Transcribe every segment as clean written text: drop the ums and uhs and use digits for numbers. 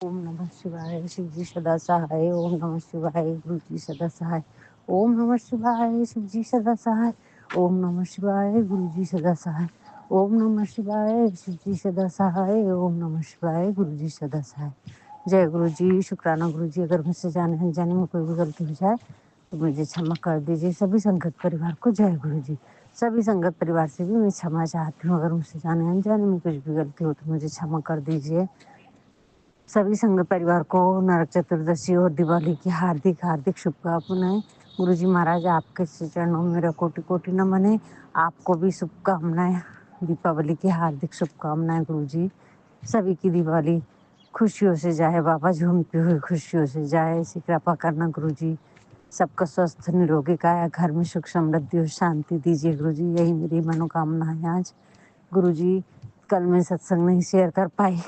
ओम नमः शिवाय शिव जी सदा सहाय। ओम नमः शिवाय गुरु जी सदा सहाय। ओम नमः शिवाय शिव जी सदा सहाय। ओम नमः शिवाय गुरु जी सदा सहाय। ओम नमः शिवाय शिव जी सदा सहाय। ओम नमः शिवाय गुरु जी सदा सहाय। जय गुरु जी। शुक्राना गुरु जी। अगर मुझसे जाने अनजाने में कोई भी गलती हो जाए तो मुझे क्षमा कर दीजिए। सभी संगत परिवार को जय गुरु जी। सभी संगत परिवार से भी मैं क्षमा चाहती हूँ। अगर मुझसे जाने अनजाने में कुछ भी गलती हो तो मुझे क्षमा कर दीजिए। सभी संघ परिवार को नरक चतुर्दशी और दिवाली की हार्दिक हार्दिक शुभकामनाएं। गुरु जी महाराज आपके चरणों में मेरा कोटि कोटि नमन है। आपको भी शुभकामनाएं। दीपावली की हार्दिक शुभकामनाएं गुरु जी। सभी की दिवाली खुशियों से जाए बाबा, झूमती हुई खुशियों से जाए, ऐसी कृपा करना गुरु जी। सबका स्वस्थ निरोगी काया, घर में सुख समृद्धि और शांति दीजिए गुरु जी। यही मेरी मनोकामना है आज गुरु जी। कल मैं सत्संग नहीं शेयर कर पाई,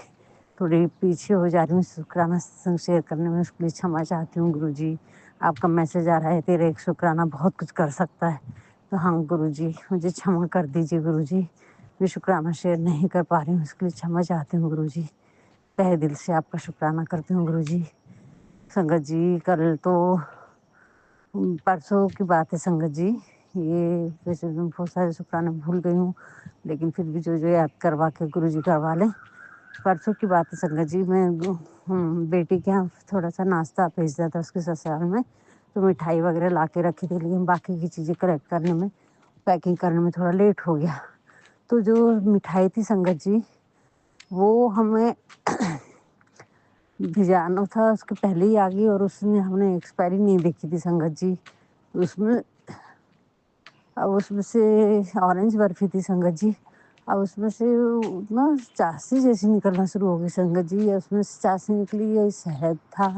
थोड़ी पीछे हो जा रही हूँ शुक्राना सत्संग शेयर करने में, उसके लिए क्षमा चाहती हूँ गुरु जी। आपका मैसेज आ रहा है तेरे एक शुक्राना बहुत कुछ कर सकता है। तो हाँ गुरु जी, मुझे क्षमा कर दीजिए गुरु जी। मैं शुक्राना शेयर नहीं कर पा रही हूँ, इसके लिए क्षमा चाहती हूँ गुरु जी। तहे दिल से आपका शुक्राना करती हूँ गुरु जी। संगत जी कल तो परसों की बात है संगत जी। ये वैसे मैं बहुत सारे शुक्राने भूल गई हूँ, लेकिन फिर भी जो जो याद करवा के गुरु जी करवा लें। परसों की बात है संगत जी। मैं बेटी के यहाँ थोड़ा सा नाश्ता भेज दिया था उसके ससुराल में, तो मिठाई वगैरह ला के रखी थी, लेकिन बाकी की चीज़ें कलेक्ट करने में, पैकिंग करने में थोड़ा लेट हो गया। तो जो मिठाई थी संगत जी, वो हमें भिजाना था उसके पहले ही आ गई, और उसमें हमने एक्सपायरी नहीं देखी थी संगत जी। उसमें अब उसमें से ऑरेंज बर्फी थी संगत जी। अब उसमें से ना चाशनी जैसी निकलना शुरू हो गई संगत जी। उसमें से चाशनी निकली, ये शहद था।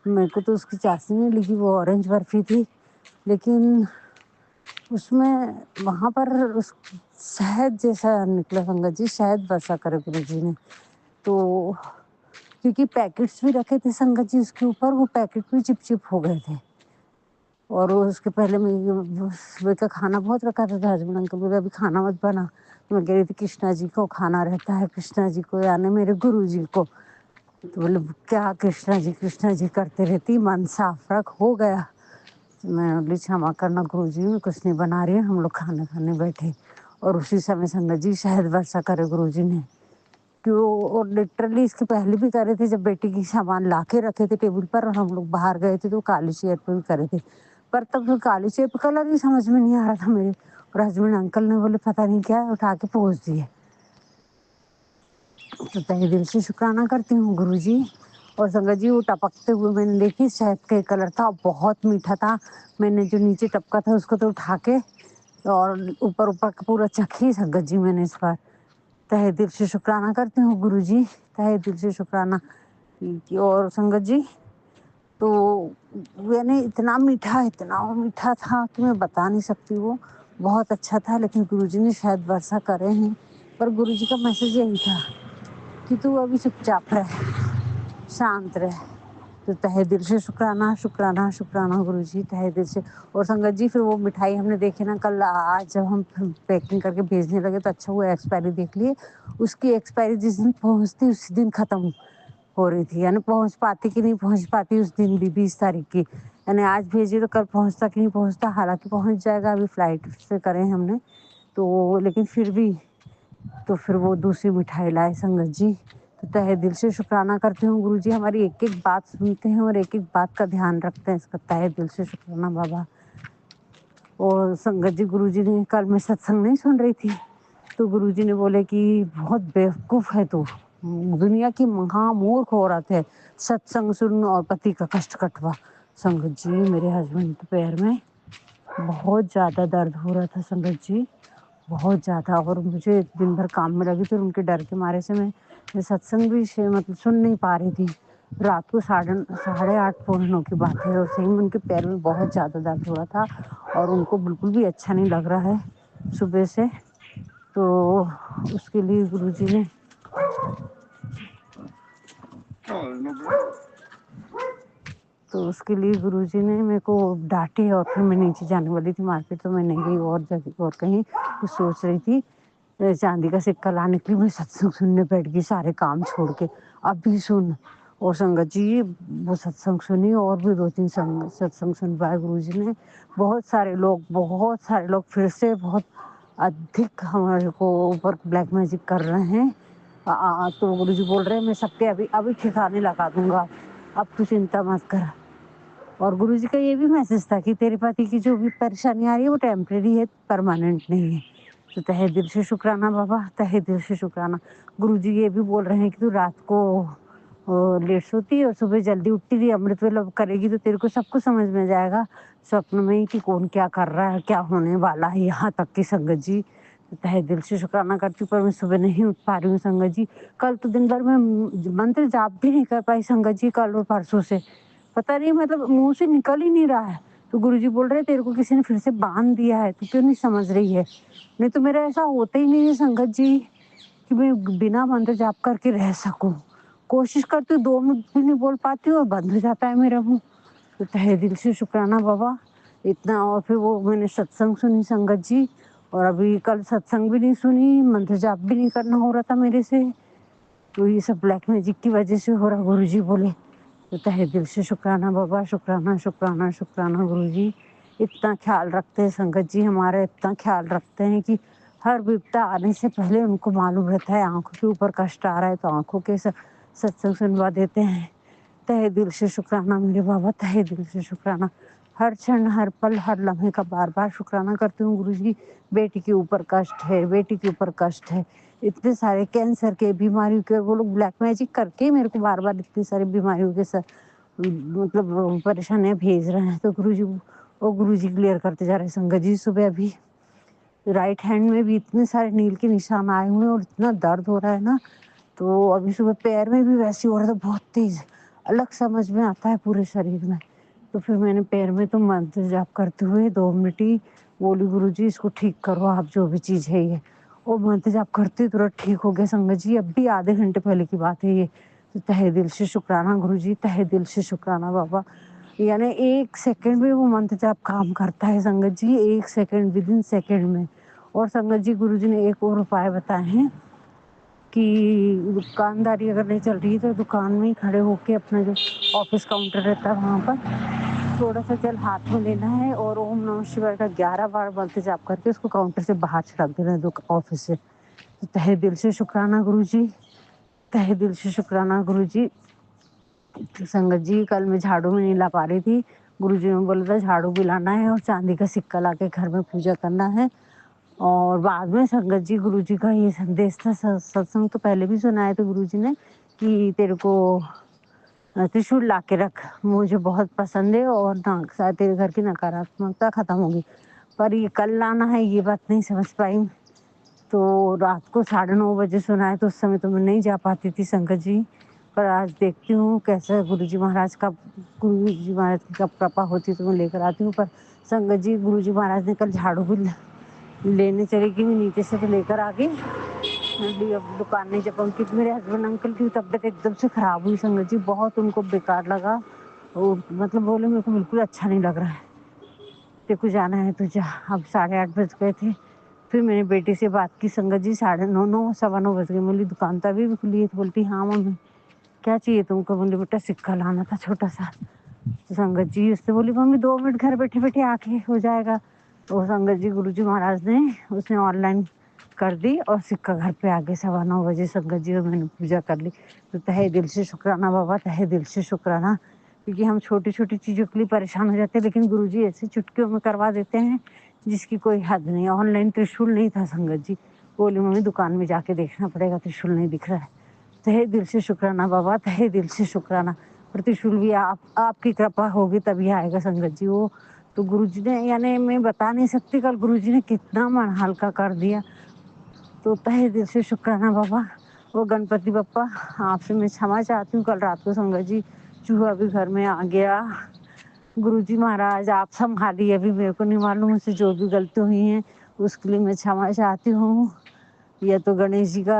मेरे को तो उसकी चाशनी नहीं लगी, वो ऑरेंज बर्फी थी, लेकिन उसमें वहाँ पर उस शहद जैसा निकला संगत जी। शहद वर्षा करे गुरु जी ने। तो क्योंकि पैकेट्स भी रखे थे संगत जी उसके ऊपर, वो पैकेट भी चिप चिप हो गए थे। और उसके पहले मैं सुबह का खाना बहुत रखा था, हस्बैंड अंकल बोले अभी खाना मत बना। तो मैं कह रही थी कृष्णा जी को खाना रहता है, कृष्णा जी को यानी मेरे गुरु जी को। तो बोले क्या कृष्णा जी करते रहती, मन साफ रख। हो गया। तो मैं बोली क्षमा करना गुरु जी, मैं कुछ नहीं बना रही हूँ। हम लोग खाना खाने बैठे और उसी समय संगत जी शहद वर्षा करे गुरु जी ने। क्यों, और लिटरली इसके पहले भी करे थे, जब बेटी की सामान ला के रखे थे टेबल पर और हम लोग बाहर गए थे तो काली चेयर पे भी करे थे। पर तब तो काली चेयर पे कलर ही समझ में नहीं आ रहा था मेरे, और हस्बैंड अंकल ने बोले पता नहीं क्या उठा के पहुँच दिए। तो तहे दिल से शुक्राना करती हूँ गुरु जी। और संगत जी वो टपकते हुए मैंने देखी, शहद का कलर था, बहुत मीठा था। मैंने जो नीचे टपका था उसको तो उठा के और ऊपर ऊपर का पूरा चखी संगत जी मैंने इस बार। तहे दिल से शुक्राना करती हूँ गुरु जी, तहे दिल से शुक्राना। और संगत जी तो यानी इतना मीठा था कि मैं बता नहीं सकती। वो बहुत अच्छा था, लेकिन गुरु जी ने शायद वर्षा करे हैं। पर गुरु जी का मैसेज यही था कि तू अभी चुपचाप रह, शांत रह। तो तहे दिल से शुक्राना गुरु जी, तहे दिल से। और संगत जी फिर वो मिठाई हमने देखी ना कल, आज जब हम पैकिंग करके भेजने लगे तो अच्छा हुआ एक्सपायरी देख लिए। उसकी एक्सपायरी जिस दिन पहुंचती उसी दिन खत्म हो रही थी, यानी पहुंच पाती कि नहीं पहुंच पाती उस दिन भी 20 तारीख की, यानी आज भेजी तो कल पहुंचता कि नहीं पहुंचता। हालांकि पहुंच जाएगा, अभी फ्लाइट से करें हमने तो, लेकिन फिर भी तो फिर वो दूसरी मिठाई लाए संगत जी। तो तहे दिल से शुक्राना करती हूँ गुरु जी, हमारी एक एक बात सुनते हैं और एक एक बात का ध्यान रखते हैं, इसका तहे दिल से शुक्राना बाबा। और संगत जी गुरु जी ने, कल मैं सत्संग नहीं सुन रही थी तो गुरु जी ने बोले कि बहुत बेवकूफ़ है तू, दुनिया की महामूर्ख औरत है, सत्संग सुन और पति का कष्ट कटवा। संगत जी मेरे हस्बैंड के पैर में बहुत ज़्यादा दर्द हो रहा था संगत जी, बहुत ज़्यादा। और मुझे दिन भर काम में लगी थी, उनके डर के मारे से मैं सत्संग भी मतलब सुन नहीं पा रही थी। रात को 8:30 पौने 9 की बात है, और सही में उनके पैर में बहुत ज़्यादा दर्द हो रहा था और उनको बिल्कुल भी अच्छा नहीं लग रहा है सुबह से। तो उसके लिए गुरुजी ने गुरुजी ने मेरे को डांटे, और फिर मैं नीचे जाने वाली थी मार्केट, तो मैं नहीं गई और जगह और कहीं कुछ सोच रही थी। चांदी का सिक्का लाने के लिए मैं सत्संग सुनने बैठ गई, सारे काम छोड़ के। अब भी सुन, और संगत जी वो सत्संग सुनी और भी 2-3 सत्संग सुनवाए गुरुजी ने। बहुत सारे लोग फिर से बहुत अधिक हमारे को ऊपर ब्लैक मैजिक कर रहे हैं। तो गुरुजी बोल रहे हैं मैं सबके अभी अभी ठिकाने लगा दूँगा, अब तू चिंता मत कर। और गुरुजी का ये भी मैसेज था कि तेरे पति की जो भी परेशानी आ रही है वो टेम्परेरी है, परमानेंट नहीं है। तो तहे दिल से शुक्राना बाबा, तहे दिल से शुक्राना। गुरुजी ये भी बोल रहे हैं कि तू रात को लेट सोती है और सुबह जल्दी उठती भी, अमृत वेला करेगी तो तेरे को सब कुछ समझ में जाएगा स्वप्न में ही कि कौन क्या कर रहा है, क्या होने वाला है, यहाँ तक की संगत जी। तो तहे दिल से शुक्राना करती हूँ, पर मैं सुबह नहीं उठ पा रही हूँ संगत जी। कल तो दिन भर मैं मंत्र जाप भी नहीं कर पाई संगत जी, कल और परसों से। पता नहीं मतलब मुँह से निकल ही नहीं रहा है। तो गुरुजी बोल रहे हैं तेरे को किसी ने फिर से बाँध दिया है, तू क्यों नहीं समझ रही है? नहीं तो मेरा ऐसा होता ही नहीं है संगत जी कि मैं बिना मंत्र जाप करके रह सकूँ। कोशिश करती हूँ, 2 मिनट भी नहीं बोल पाती हूँ और बंद हो जाता है मेरा मुँह। तो तहे दिल से शुक्राना बाबा इतना। और फिर वो मैंने सत्संग सुनी संगत जी, और अभी कल सत्संग भी नहीं सुनी, मंत्र जाप भी नहीं करना हो रहा था मेरे से। तो ये सब ब्लैक मैजिक की वजह से हो रहा, गुरुजी बोले। तो तहे दिल से शुक्राना बाबा, शुक्राना, शुक्राना, शुक्राना गुरुजी। इतना ख्याल रखते हैं संगत जी हमारा, इतना ख्याल रखते हैं कि हर विपदा आने से पहले उनको मालूम रहता है आँखों के ऊपर कष्ट आ रहा है तो आँखों के सत्संग सुनवा देते हैं। तहे दिल से शुक्राना मेरे बाबा, तहे दिल से शुक्राना। हर क्षण, हर पल, हर लम्हे का बार-बार शुक्राना करती हूँ गुरुजी। बेटी के ऊपर कष्ट है, बेटी के ऊपर कष्ट है। इतने सारे कैंसर के, बीमारियों के, वो लोग ब्लैक मैजिक करके मेरे को बार-बार इतनी सारी बीमारियों के मतलब परेशानियाँ भेज रहे हैं। तो गुरुजी क्लियर करते जा रहे हैं संगत जी। सुबह अभी राइट हैंड में भी इतने सारे नील के निशान आए हुए हैं और इतना दर्द हो रहा है ना, तो अभी सुबह पैर में भी वैसे ही हो रहा था बहुत तेज़, अलग समझ में आता है पूरे शरीर में। तो फिर मैंने पैर में तो मंत्र जाप करते हुए 2 मिनट ही बोली गुरुजी इसको ठीक करो आप जो भी चीज़ है ये। और मंत्र जाप करते ही तुरंत ठीक हो गया संगत जी, अभी आधे घंटे पहले की बात है ये। तो तहे दिल से शुक्राना गुरुजी, तहे दिल से शुक्राना बाबा। यानी 1 सेकंड में वो मंत्र जाप काम करता है संगत जी, 1 सेकंड, विदिन सेकंड में। और संगत जी गुरुजी ने एक और उपाय बताए हैं कि दुकानदारी अगर नहीं चल रही है तो दुकान में ही खड़े होके अपना जो ऑफिस काउंटर रहता है वहाँ पर थोड़ा सा जल हाथ में लेना है और ओम नमः शिवाय का 11 बार मंत्र जाप करके उसको काउंटर से बाहर छिड़क देना है ऑफिस से। तो तहे दिल से शुक्राना गुरुजी, तहे दिल से शुक्राना गुरुजी। संगत जी कल मैं झाड़ू में नहीं ला पा रही थी, गुरुजी ने बोला था झाड़ू भी लाना है और चांदी का सिक्का लाके घर में पूजा करना है। और बाद में संगत जी गुरुजी का ये संदेश था, सत्संग तो पहले भी सुनाया था गुरुजी ने कि तेरे को त्रिशूल ला के रख, मुझे बहुत पसंद है और ना शायद तेरे घर की नकारात्मकता खत्म होगी। पर ये कल लाना है ये बात नहीं समझ पाई। तो रात को 9:30 बजे सुनाया तो उस समय तो मैं नहीं जा पाती थी संगत जी। पर आज देखती हूँ कैसे गुरुजी महाराज की कब कृपा होती तो मैं लेकर आती हूँ। पर संगत जी गुरुजी महाराज ने कल झाड़ू भी लेने चली गई, मैं नीचे से तो लेकर आ गई। अब दुकान नहीं जा पाऊँ क्योंकि मेरे हस्बैंड अंकल की तबीयत एकदम से खराब हुई संगत जी, बहुत उनको बेकार लगा। वो मतलब बोले मेरे को बिल्कुल अच्छा नहीं लग रहा है, तेरे को जाना है तो जा। अब 8:30 बज गए थे। फिर मैंने बेटी से बात की संगत जी, 9:30 सवा 9 बज गए। बोली दुकान तो अभी भी खुली है? तो बोलती हाँ मम्मी क्या चाहिए तुमको? बोली बेटा सिक्का लाना था छोटा सा। तो संगत जी उससे बोली मम्मी 2 मिनट घर बैठे बैठे आके हो जाएगा। तो संगत जी गुरुजी महाराज ने उसने ऑनलाइन कर दी और सिक्का घर पे आ गया 9:15 बजे संगत जी, और मैंने पूजा कर ली। तो तहे दिल से शुक्राना बाबा, तहे दिल से शुक्राना। क्योंकि हम छोटी-छोटी चीज़ों के लिए परेशान हो जाते हैं लेकिन गुरुजी ऐसे चुटकियों में करवा देते हैं जिसकी कोई हद नहीं। ऑनलाइन त्रिशूल नहीं था संगत जी, बोली मम्मी दुकान में जाके देखना पड़ेगा, त्रिशूल नहीं दिख रहा है। तहे दिल से शुक्राना बाबा, तहे दिल से शुक्राना। पर त्रिशूल भी आपकी कृपा होगी तभी आएगा संगत जी वो। तो गुरुजी ने यानी मैं बता नहीं सकती कल गुरुजी ने कितना मन हल्का कर दिया। तो तहे दिल से शुक्राना बाबा। वो गणपति बप्पा आपसे मैं क्षमा चाहती हूँ, कल रात को संगत जी चूहा भी घर में आ गया। गुरुजी महाराज आप संभालिए, अभी मेरे को नहीं मालूम मुझसे जो भी गलती हुई हैं उसके लिए मैं क्षमा चाहती हूँ। या तो गणेश जी का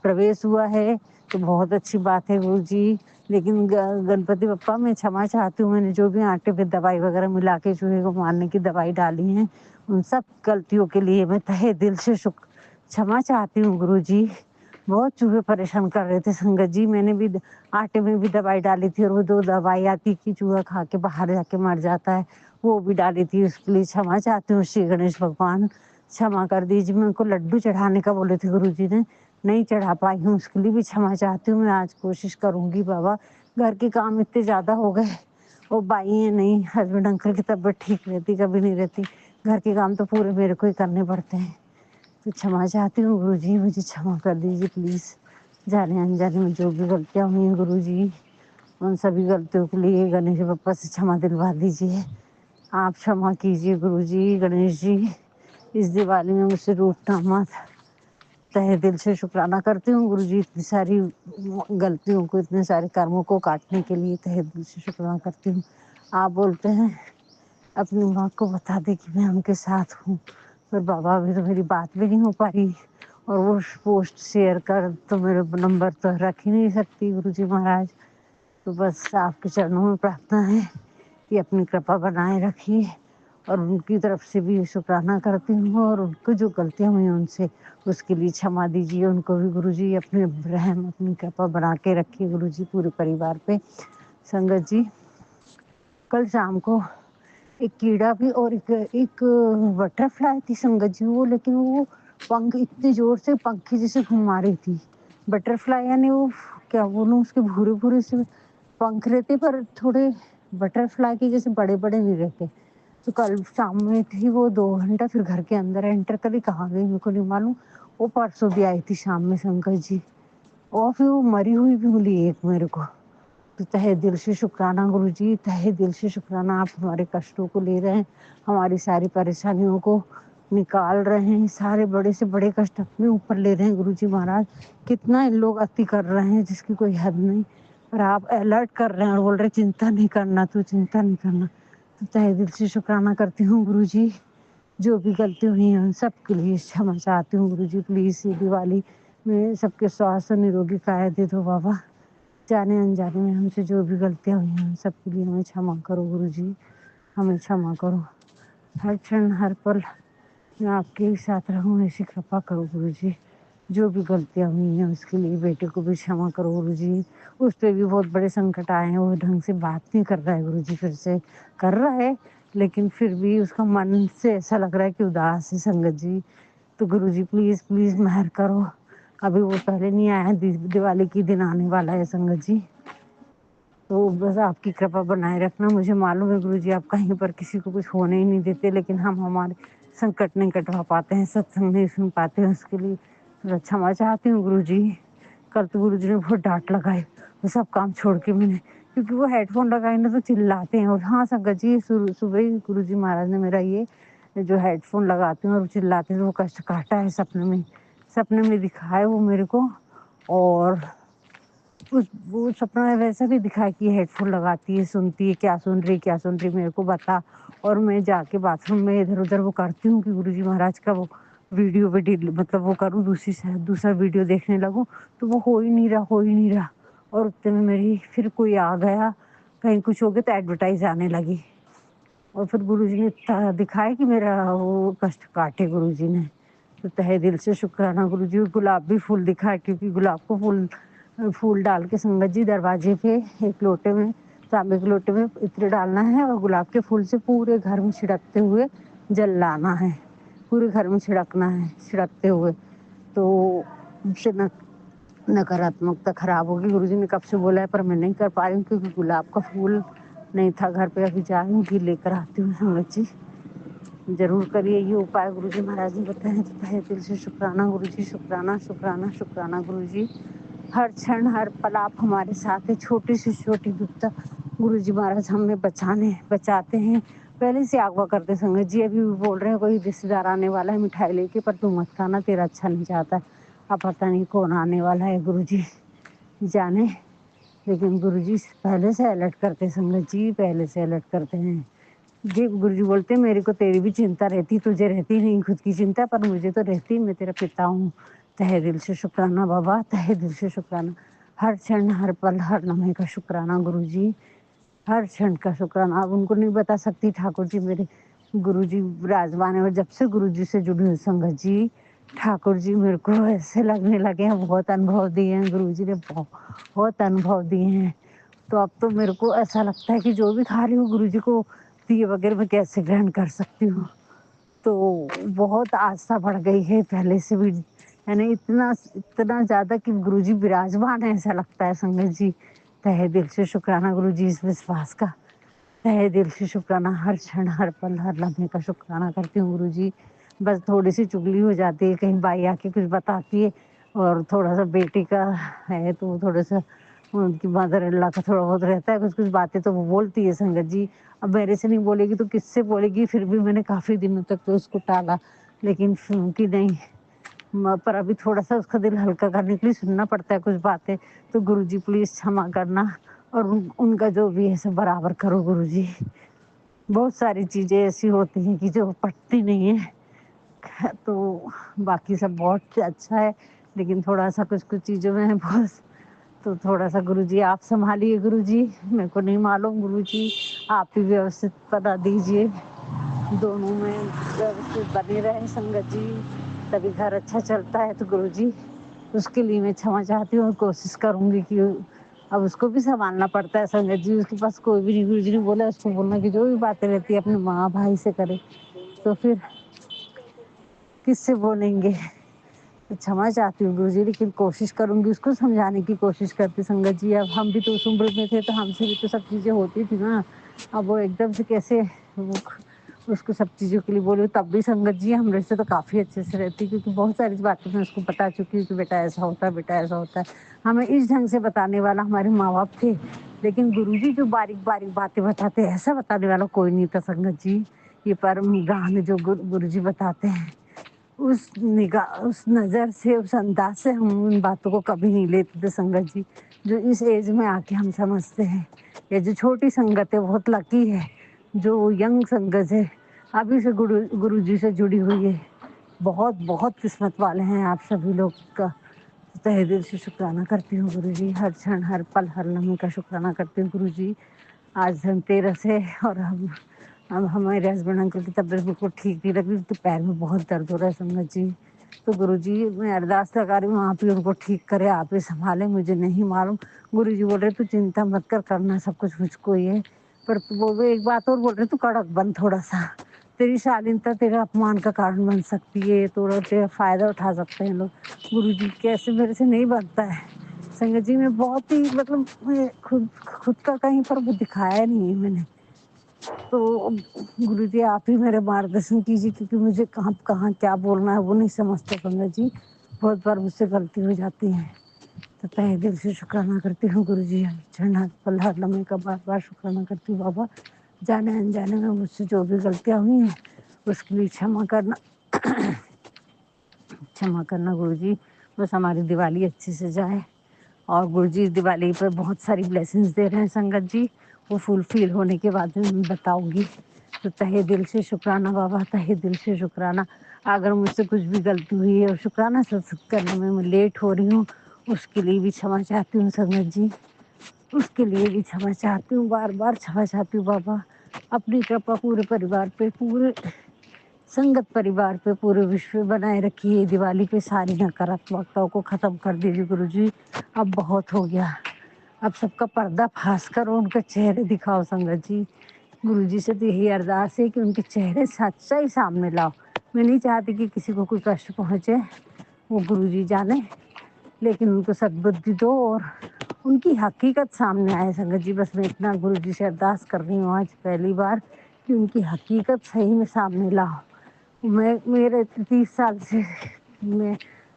प्रवेश हुआ है तो बहुत अच्छी बात है गुरुजी, लेकिन गणपति बप्पा मैं क्षमा चाहती हूँ, मैंने जो भी आटे पे दवाई वगैरह मिला के चूहे को मारने की दवाई डाली है उन सब गलतियों के लिए मैं तहे दिल से क्षमा चाहती हूँ गुरुजी। बहुत चूहे परेशान कर रहे थे संगत जी। मैंने भी आटे में भी दवाई डाली थी और वो 2 दवाई आती कि चूहा खा के बाहर जाके मर जाता है, वो भी डाली थी। उसके लिए क्षमा चाहती हूँ श्री गणेश भगवान, क्षमा कर दीजिए। मेरे को लड्डू चढ़ाने का बोले थे गुरुजी ने, नहीं चढ़ा पाई हूँ, उसके लिए भी क्षमा चाहती हूँ। मैं आज कोशिश करूँगी बाबा। घर के काम इतने ज़्यादा हो गए, वो बाई है नहीं, हस्बैंड अंकल की तबीयत ठीक रहती, कभी नहीं रहती। घर के काम तो पूरे मेरे को ही करने पड़ते हैं। तो क्षमा चाहती हूँ गुरुजी, मुझे क्षमा कर दीजिए प्लीज़। जाने-अनजाने में जो भी गलतियाँ हुई हैं गुरुजी, उन सभी गलतियों के लिए गणेश बप्पा से क्षमा दिलवा दीजिए। आप क्षमा कीजिए गुरुजी, गणेश जी, इस दिवाली में मुझसे रूठना मत। तहे दिल से शुक्राना करती हूँ गुरुजी, इतनी सारी गलतियों को, इतने सारे कर्मों को काटने के लिए तहे दिल से शुक्राना करती हूँ। आप बोलते हैं अपनी माँ को बता दे कि मैं उनके साथ हूँ, पर बाबा अभी तो मेरी बात भी नहीं हो पा रही और वो पोस्ट शेयर कर तो मेरे नंबर तो रख ही नहीं सकती गुरुजी महाराज। तो बस आपके चरणों में प्रार्थना है कि अपनी कृपा बनाए रखिए और उनकी तरफ से भी शुक्राना करती हूँ और उनको जो गलतियाँ हुई उनसे उसके लिए क्षमा दीजिए उनको भी गुरुजी। अपने रहम अपनी कृपा बना के रखिए गुरुजी पूरे परिवार पे। संगत जी, कल शाम को एक कीड़ा भी और एक बटरफ्लाई थी संगत जी वो, लेकिन वो पंख इतने ज़ोर से पंखे जैसे घुमा रही थी। बटरफ्लाई यानी वो क्या बोलूँ, उसके भूरे-भूरे से पंख रहते पर थोड़े बटरफ्लाई के जैसे बड़े-बड़े नहीं रहते। तो कल शाम में थी वो 2 घंटा, फिर घर के अंदर एंटर करी, कहाँ गई मेरे को नहीं मालूम। वो परसों भी आई थी शाम में संकट जी, और फिर वो मरी हुई भी मिली एक मेरे को। तो तहे दिल से शुक्राना गुरुजी, तहे दिल से शुक्राना, आप हमारे कष्टों को ले रहे हैं, हमारी सारी परेशानियों को निकाल रहे हैं, सारे बड़े से बड़े कष्ट अपने ऊपर ले रहे हैं गुरुजी महाराज। कितना इन लोग अति कर रहे हैं जिसकी कोई हद नहीं, पर आप अलर्ट कर रहे हैं और बोल रहे हैं चिंता नहीं करना, तू चिंता नहीं करना। तो तहे दिल से शुक्राना करती हूँ गुरुजी, जो भी गलती हुई है उन सब के लिए क्षमा चाहती हूँ गुरुजी। प्लीज़ ये दिवाली में सबके स्वास्थ्य निरोगी काया दे दो बाबा। जाने-अनजाने में हमसे जो भी गलतियाँ हुई हैं, उन सब के लिए हमें क्षमा करो गुरुजी, हमें क्षमा करो। हर क्षण, हर पल मैं आपके ही साथ रहूँ ऐसी कृपा करो गुरुजी। जो भी गलतियाँ हुई हैं उसके लिए बेटे को भी क्षमा करो गुरुजी। उस पे भी बहुत बड़े संकट आए हैं, वो ढंग से बात नहीं कर रहा है गुरुजी फिर से। कर रहा है, लेकिन फिर भी उसका मन से ऐसा लग रहा है कि उदास है संगत जी। तो गुरुजी प्लीज़, प्लीज़ मेहर करो। अभी वो पहले नहीं आया है, दिवाली के दिन आने वाला है संगत जी। तो बस आपकी कृपा बनाए रखना। मुझे मालूम है गुरुजी आप कहीं पर किसी को कुछ होने ही नहीं देते, लेकिन हम हमारे संकट नहीं कटवा पाते हैं, सत्संग नहीं सुन पाते हैं, उसके लिए थोड़ा क्षमा चाहती हूँ गुरुजी। कल तो गुरुजी ने बहुत डाँट लगाई, वो सब काम छोड़ के मैंने, क्योंकि वो हेडफ़ोन लगाए ना तो चिल्लाते हैं। और हाँ संगत जी, सुबह ही गुरुजी महाराज ने मेरा ये जो हेडफ़ोन लगाते हैं और चिल्लाते हैं, वो कष्ट काटा है सपने में। सपने में दिखा है वो मेरे को, और उस वो सपना वैसा भी दिखा कि हेडफ़ोन लगाती है, सुनती है, क्या सुन रही मेरे को बता। और मैं जाके बाथरूम में इधर-उधर वो करती हूँ कि गुरुजी महाराज का वो वीडियो भी मतलब वो करूँ, दूसरा वीडियो देखने लगूँ, तो वो हो ही नहीं रहा, हो ही नहीं रहा। और उतने में मेरी फिर कोई आ गया, कहीं कुछ हो गया तो एडवर्टाइज़ आने लगी। और फिर गुरुजी ने दिखाया कि मेरा वो कष्ट काटे गुरुजी ने। तो तहे दिल से शुक्राना गुरुजी। गुलाबी फूल दिखा, क्योंकि गुलाब को फूल डाल के संगत जी दरवाजे पे एक लोटे में, तांबे के लोटे में इत्र डालना है और गुलाब के फूल से पूरे घर में छिड़कते हुए जल लाना है, पूरे घर में छिड़कना है छिड़कते हुए। तो उससे नकारात्मकता खराब होगी। गुरुजी ने कब से बोला है, पर मैं नहीं कर पा रही हूँ क्योंकि गुलाब का फूल नहीं था घर पे। अभी जाऊँगी लेकर आती हूँ संगत जी। ज़रूर करिए ये उपाय गुरुजी महाराज ने बताए हैं। तो तहे दिल से शुक्राना गुरुजी, शुक्राना, शुक्राना, शुक्राना गुरुजी। हर क्षण, हर पल आप हमारे साथ हैं। छोटी से छोटी विपदा गुरुजी महाराज हमें बचाते हैं। पहले से अगवा करते संगत जी, अभी भी बोल रहे हैं कोई रिश्तेदार आने वाला है मिठाई लेके, पर तू मत खाना, तेरा अच्छा नहीं चाहता। अब पता नहीं कौन आने वाला है गुरुजी जाने। लेकिन गुरुजी पहले से अलर्ट करते संगत जी, पहले से अलर्ट करते हैं। जी, गुरुजी बोलते हैं मेरे को तेरी भी चिंता रहती, तुझे रहती नहीं खुद की चिंता, पर मुझे तो रहती, मैं तेरा पिता हूँ। तहे दिल से शुक्राना बाबा, तहे दिल से शुक्राना। हर क्षण, हर पल, हर लम्हे का शुक्राना गुरुजी, हर क्षण का शुक्राना। अब उनको नहीं बता सकती ठाकुर जी, मेरे गुरुजी विराजमान है और जब से गुरुजी से जुड़ी हूँ संगत जी, ठाकुर जी मेरे को ऐसे लगने लगे हैं, बहुत अनुभव दिए हैं गुरुजी ने, बहुत अनुभव दिए हैं। तो अब तो मेरे को ऐसा लगता है कि जो भी खा रही हूँ गुरुजी को दिए बगैर मैं कैसे ग्रहण कर सकती हूँ। तो बहुत आस्था बढ़ गई है पहले से भी, यानी इतना इतना ज़्यादा कि गुरुजी विराजमान है ऐसा लगता है संगत जी। तहे दिल से शुक्राना गुरुजी इस विश्वास का, तहे दिल से शुक्राना, हर क्षण, हर पल, हर लम्हे का शुक्राना करती हूँ गुरुजी। बस थोड़ी-सी चुगली हो जाती है, कहीं बाई आके कुछ बताती है और थोड़ा-सा बेटी का है तो थोड़ा-सा उनकी मदर इन लॉ का थोड़ा बहुत रहता है, कुछ-कुछ बातें तो वो बोलती है संगत जी। अब मेरे से नहीं बोलेगी तो किससे बोलेगी? फिर भी मैंने काफ़ी दिनों तक तो उसको टाला, लेकिन कि नहीं पर अभी थोड़ा-सा उसका दिल हल्का करने के लिए सुनना पड़ता है कुछ बातें। तो गुरुजी प्लीज़ क्षमा करना और उनका जो भी है सब बराबर करो गुरुजी। बहुत सारी चीज़ें ऐसी होती हैं कि जो पटती नहीं है। तो बाकी सब बहुत अच्छा है, लेकिन थोड़ा-सा कुछ-कुछ चीज़ों में है बस। तो थोड़ा-सा गुरुजी आप सँभालिए गुरुजी, मेरे को नहीं मालूम गुरुजी, आप ही व्यवस्थित बता दीजिए। दोनों में व्यवस्थित बने रहें संगत जी, तभी घर अच्छा चलता है। तो गुरुजी उसके लिए मैं क्षमा चाहती हूँ और कोशिश करूँगी कि अब उसको भी सँभालना पड़ता है संगत जी, उसके पास कोई भी नहीं। गुरुजी ने बोला उसको बोलना कि जो भी बातें रहती है अपने माँ-भाई से करे, तो फिर किससे बोलेंगे? तो क्षमा चाहती हूँ गुरुजी, लेकिन कोशिश करूँगी, उसको समझाने की कोशिश करती संगत जी। अब हम भी तो उस उम्र में थे तो हमसे भी तो सब चीज़ें होती थी ना। अब वो एकदम से कैसे वो उसको सब चीज़ों के लिए बोलूँ, तब भी संगत जी हम रिश्ते तो काफ़ी अच्छे से रहती, क्योंकि बहुत सारी बातें मैं उसको बता चुकी हूँ कि बेटा ऐसा होता है, बेटा ऐसा होता है। हमें इस ढंग से बताने वाला हमारे माँ-बाप थे, लेकिन गुरुजी जो बारीक-बारीक बातें बताते हैं, ऐसा बताने वाला कोई नहीं था संगत जी। ये परम निगाह में जो गुरुजी बताते हैं, उस निगाह, उस नज़र से, उस अंदाज़ से हम उन बातों को कभी नहीं लेते थे संगत जी, जो इस एज में आके हम समझते हैं। ये जो छोटी संगत है बहुत लकी है, जो यंग संगत है, अभी से गुरुजी से जुड़ी हुई है। बहुत-बहुत किस्मत वाले हैं आप सभी लोग का। तहे दिल से शुक्राना करती हूँ गुरुजी, हर क्षण, हर पल, हर लम्हे का शुक्राना करती हूँ गुरुजी। आज धनतेरस है और हम अब हमारे हस्बैंड अंकल की तबीयत बिल्कुल ठीक नहीं लग रही, उनके पैर में बहुत दर्द हो रहा है संगत जी। तो गुरुजी मैं अरदास लगा रही हूँ, आप ही उनको ठीक करें, आप ही सँभालें, मुझे नहीं मालूम। गुरुजी बोल रहे तू चिंता मत कर, करना सब कुछ मुझको ही है। पर वो एक बात और बोल रहे तू कड़क बन थोड़ा-सा, तेरी शालीनता तेरे अपमान का कारण बन सकती है, थोड़ा तेरा फ़ायदा उठा सकते हैं लोग। गुरुजी कैसे मेरे से नहीं बनता है। संगत जी मैं बहुत ही मतलब मैं खुद खुद का कहीं पर वो दिखाया नहीं है मैंने। तो गुरुजी आप ही मेरे मार्गदर्शन कीजिए, क्योंकि मुझे कहाँ कहाँ क्या बोलना है वो नहीं समझते पंडित जी। बहुत बार मुझसे गलती हो जाती है। तो तहे दिल से शुक्राना करती हूँ गुरुजी, हर क्षण, हर पल, हर लम्हे का बार-बार शुक्राना करती हूँ बाबा। जाने-अनजाने में मुझसे जो भी गलतियाँ हुई हैं, उसके लिए क्षमा करना। क्षमा करना गुरुजी, बस हमारी दिवाली अच्छे से जाए। और गुरुजी इस दिवाली पे बहुत सारी ब्लेसिंग्स दे रहे हैं संगत जी, वो फुलफिल होने के बाद में मैं बताऊँगी। तो तहे दिल से शुक्राना बाबा, तहे दिल से शुक्राना। अगर मुझसे कुछ भी गलती हुई है और शुक्राना स करने में मैं लेट हो रही हूँ, उसके लिए भी क्षमा चाहती हूँ संगत जी। उसके लिए भी क्षमा चाहती हूँ, बार-बार क्षमा चाहती हूँ बाबा। अपनी कृपा पूरे परिवार पे, पूरे संगत परिवार पे, पूरे विश्व में बनाए रखिए। दिवाली पे सारी नकारात्मकताओं को ख़त्म कर दीजिए गुरुजी, अब बहुत हो गया। अब सबका पर्दाफ़ाश करो, उनके चेहरे दिखाओ संगत जी। गुरुजी से तो यही अरदास है कि उनके चेहरे सच्चाई सामने लाओ। मैं नहीं चाहती कि किसी को कोई कष्ट पहुँचे, वो गुरुजी जाने, लेकिन उनको सद्बुद्धि दो और उनकी हकीकत सामने आए संगत जी। बस मैं इतना गुरुजी से अरदास कर रही हूँ आज पहली बार कि उनकी हकीकत सही में सामने लाओ। मैं मेरे 30 साल से मैं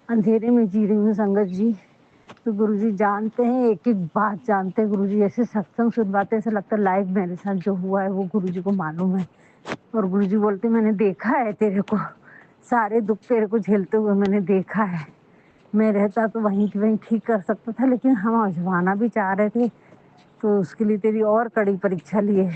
अंधेरे में जी रही हूँ संगत जी। तो गुरुजी जानते हैं, एक-एक बात जानते हैं गुरुजी। ऐसे सत्संग सुनवाते ऐसा लगता है लाइव मेरे साथ जो हुआ है वो गुरुजी को मालूम है। और गुरुजी बोलते मैंने देखा है तेरे को, सारे दुःख तेरे को झेलते हुए मैंने देखा है। मैं रहता तो वहीं की वहीं ठीक कर सकता था, लेकिन हम आज़माना भी चाह रहे थे, तो उसके लिए तेरी और कड़ी परीक्षा लिए,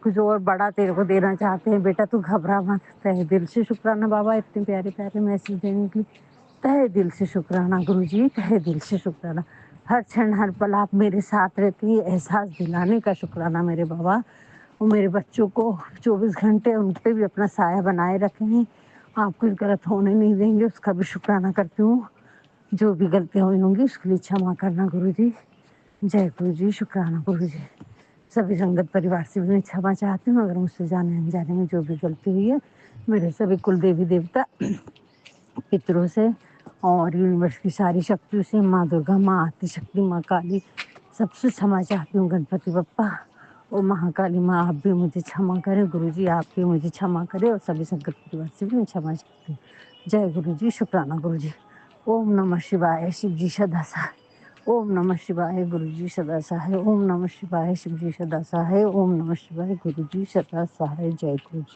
कुछ और बड़ा तेरे को देना चाहते हैं। बेटा तू घबरा मत। तहे दिल से शुक्राना बाबा इतने प्यारे-प्यारे मैसेज देने के लिए। तहे दिल से शुक्राना गुरुजी, तहे दिल से शुक्राना। हर क्षण, हर पल आप मेरे साथ रहती है, एहसास दिलाने का शुक्राना मेरे बाबा। और मेरे बच्चों को 24 घंटे उन पे भी अपना साया बनाए रखे हैं आप कुछ गलत होने नहीं देंगे, उसका भी शुक्राना करती हूँ। जो भी गलतियाँ हुई होंगी उसके लिए क्षमा करना गुरुजी। जय गुरुजी, शुक्राना गुरुजी। सभी संगत परिवार से भी मैं क्षमा चाहती हूँ, अगर मुझसे जाने-अनजाने में जो भी गलती हुई है, मेरे सभी कुल देवी-देवता, पितरों से और यूनिवर्स की सारी शक्तियों से, माँ दुर्गा, माँ आदिशक्ति, माँ काली, सबसे क्षमा चाहती हूँ। गणपति बप्पा और महाकाली माँ, आप भी मुझे क्षमा करें। गुरुजी आप भी मुझे क्षमा करें और सभी संगत परिवार से भी मैं क्षमा चाहती हूँ। जय गुरुजी, शुक्राना गुरुजी। ओम नमः शिवाय, शिव जी सदा सहाय। ओम नमः शिवाय, गुरुजी सदा सहाय। ओम नमः शिवाय, शिव जी सदा सहाय। ओम नमः शिवाय, गुरुजी सदा सहाय। जय गुरुजी।